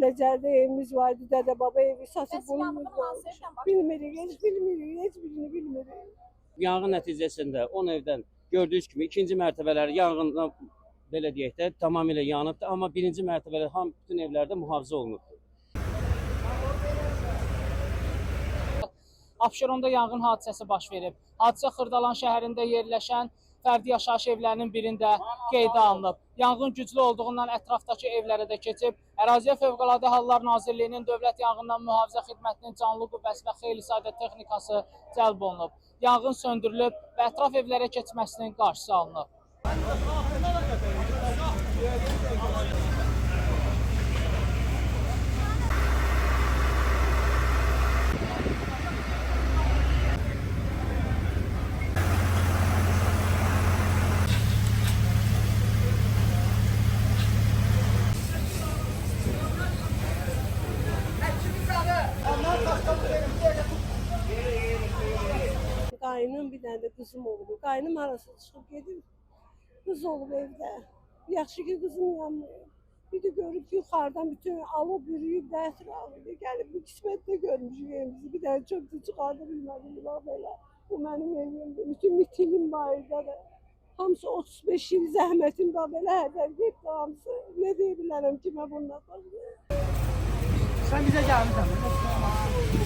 Biləcərdə evimiz vardı, dədə baba evi satıb Bəs bunu yanğının hansı evdən baş bilmirik, heç bilmirik, heç birini bilmirik. Yanğın nəticəsində 10 evdən gördüyünüz kimi ikinci mərtəbələri yanğından belə deyək də tamamilə yanıbdır, amma birinci mərtəbələr bütün evlərdə mühafizə olunubdur. Abşeronda yanğın hadisəsi baş verib. Hadisə Xırdalan şəhərində yerləşən fərdi yaşayış evlərinin birində qeydə alınıb. Yanğın güclü olduğundan ətrafdakı evlərə də keçib. Əraziyə Fövqəladə Hallar Nazirliyinin Dövlət Yanğından Mühafizə Xidmətinin canlı qüvvəsi və xeyli sayda texnikası cəlb olunub. Yanğın söndürülüb və ətraf evlərə keçməsinin qarşısı alınıb. Qaynım bir dənə də qızım olub. Qaynım arası çıxıb gedib. Qız olub evdə. Yaxşı ki qızım yanmıyor. Bir də görüb ki yuxarıdan bütün alıb bürüyüb də ətrafını gəlib. Bu qismətdə görmüşük evimizi. Bir dənə çöpçü çıxarda bilmədim. Bax belə. Bu mənim evimdir. Bütün mitilim var da. Hamısı 35 il zəhmətim də belə hədər getdi hamısı. Ne deyə bilərəm kimə bundan sonra. Sən bizə gəlmisən.